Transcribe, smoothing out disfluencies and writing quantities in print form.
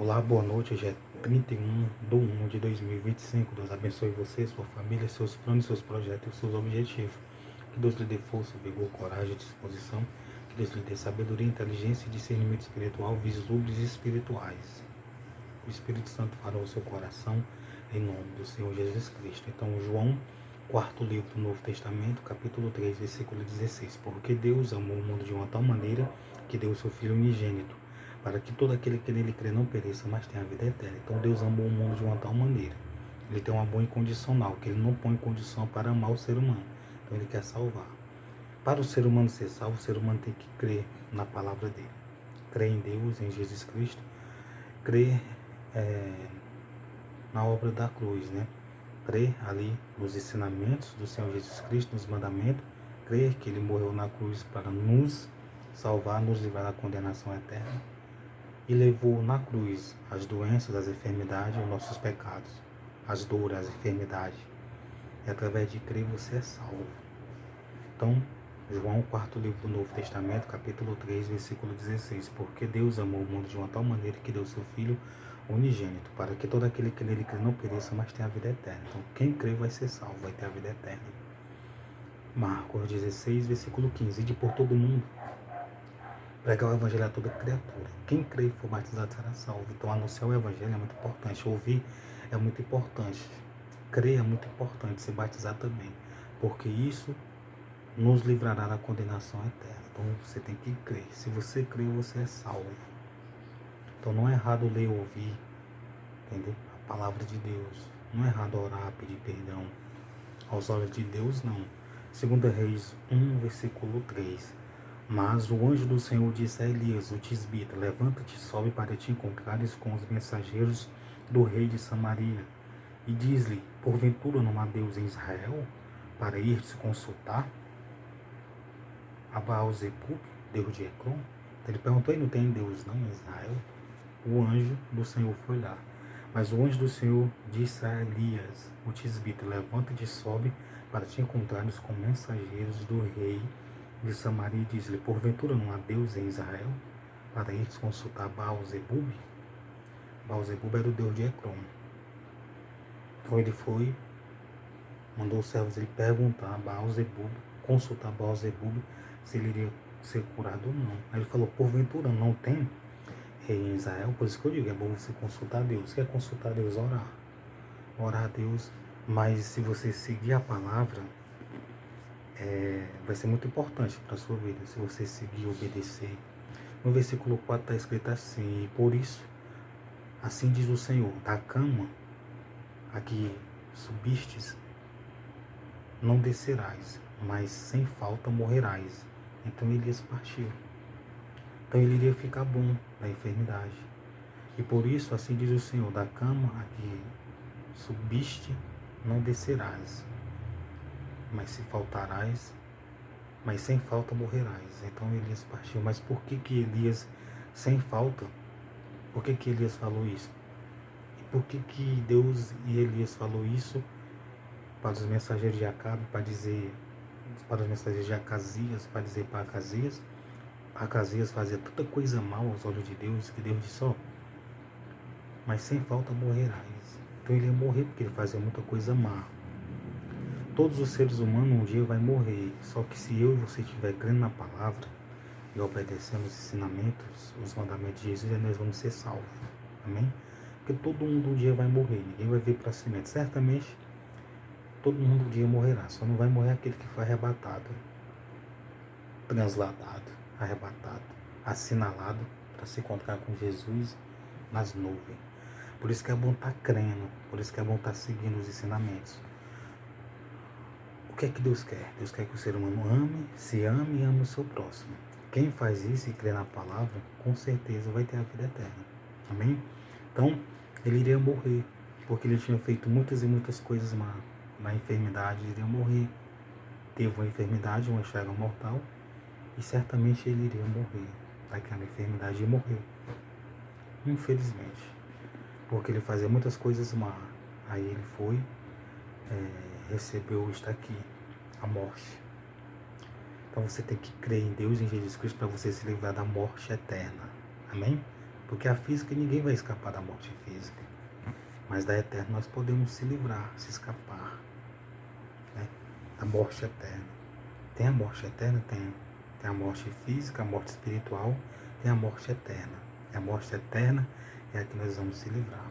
Olá, boa noite. Hoje é 31/1/2025. Deus abençoe você, sua família, seus planos, seus projetos e seus objetivos. Que Deus lhe dê força, vigor, coragem, disposição. Que Deus lhe dê sabedoria, inteligência e discernimento espiritual, vislumbres espirituais. O Espírito Santo fará o seu coração em nome do Senhor Jesus Cristo. Então, João, quarto livro do Novo Testamento, capítulo 3, versículo 16. Porque Deus amou o mundo de uma tal maneira que deu o seu Filho unigênito, para que todo aquele que nele crê não pereça, mas tenha a vida eterna. Então Deus amou o mundo de uma tal maneira. Ele tem um amor incondicional, que ele não põe condição para amar o ser humano. Então ele quer salvar. Para o ser humano ser salvo, o ser humano tem que crer na palavra dele. Crer em Deus, em Jesus Cristo. Crer na obra da cruz, né? Crer ali nos ensinamentos do Senhor Jesus Cristo, nos mandamentos. Crer que ele morreu na cruz para nos salvar, nos livrar da condenação eterna. E levou na cruz as doenças, as enfermidades, os nossos pecados, as dores, as enfermidades. E através de crer você é salvo. Então, João, quarto livro do Novo Testamento, capítulo 3, versículo 16. Porque Deus amou o mundo de uma tal maneira que deu seu Filho unigênito, para que todo aquele que nele crê não pereça, mas tenha a vida eterna. Então, quem crê vai ser salvo, vai ter a vida eterna. Marcos 16, versículo 15. Ide por todo mundo, pregar o evangelho a toda criatura. Quem crê e for batizado será salvo. Então, anunciar o evangelho é muito importante. Ouvir é muito importante. Crer é muito importante. Se batizar também. Porque isso nos livrará da condenação eterna. Então, você tem que crer. Se você crer, você é salvo. Então, não é errado ler ou ouvir, entendeu? A palavra de Deus. Não é errado orar, pedir perdão. Aos olhos de Deus, não. 2 Reis 1, versículo 3. Mas o anjo do Senhor disse a Elias, o tisbita: levanta-te e sobe para te encontrares com os mensageiros do rei de Samaria. E diz-lhe: porventura não há Deus em Israel, para ir se consultar a Baal-zebub, Deus de Ecrom? Ele perguntou: e não tem Deus não em Israel? O anjo do Senhor foi lá. Mas o anjo do Senhor disse a Elias, o tisbita: levanta-te e sobe para te encontrares com mensageiros do rei de Samaria, e diz-lhe: porventura não há Deus em Israel, para ir consultar Baal-zebub? Baal-zebub era o deus de Ecrom. Então ele foi, mandou os servos ele perguntar a Baal-zebub, consultar Baal-zebub, se ele iria ser curado ou não. Aí ele falou: porventura não tem rei em Israel? Por isso que eu digo, é bom você consultar Deus. Quer consultar Deus? Orar. Orar a Deus. Mas se você seguir a palavra, vai ser muito importante para a sua vida. Se você seguir e obedecer. No versículo 4 está escrito assim: e por isso, assim diz o Senhor, da cama a que subistes não descerás, mas sem falta morrerás. Então Elias partiu. Então ele iria ficar bom da enfermidade. E por isso, assim diz o Senhor, da cama a que subiste não descerás, mas se faltarás, mas sem falta morrerás. Então Elias partiu. Mas por que Elias, sem falta, por que Elias falou isso? E por que Deus e Elias falou isso para os mensageiros de Acabe, para dizer, para os mensageiros de Acasias, para dizer para Acasias? Acasias fazia tanta coisa mal aos olhos de Deus, que Deus disse: ó, mas sem falta morrerás. Então ele ia morrer porque ele fazia muita coisa má. Todos os seres humanos um dia vai morrer, só que se eu e você estiver crendo na palavra e obedecendo os ensinamentos, os mandamentos de Jesus, nós vamos ser salvos. Amém? Porque todo mundo um dia vai morrer, ninguém vai vir para cima. Certamente todo mundo um dia morrerá, só não vai morrer aquele que foi arrebatado, transladado, arrebatado, assinalado para se encontrar com Jesus nas nuvens. Por isso que é bom estar crendo, por isso que é bom estar seguindo os ensinamentos. O que é que Deus quer? Deus quer que o ser humano se ame e ame o seu próximo. Quem faz isso e crê na palavra, com certeza vai ter a vida eterna. Amém? Então, ele iria morrer, porque ele tinha feito muitas e muitas coisas má. Na enfermidade, ele iria morrer. Teve uma enfermidade, uma chaga mortal, e certamente ele iria morrer daquela enfermidade, e morreu. Infelizmente. Porque ele fazia muitas coisas má. Aí ele foi, recebeu isto aqui, a morte. Então você tem que crer em Deus e em Jesus Cristo para você se livrar da morte eterna. Amém? Porque a física, ninguém vai escapar da morte física. Mas da eterna nós podemos se livrar, se escapar, né? Da morte eterna. Tem a morte eterna? Tem. Tem a morte física, a morte espiritual, tem a morte eterna. E a morte eterna é a que nós vamos se livrar.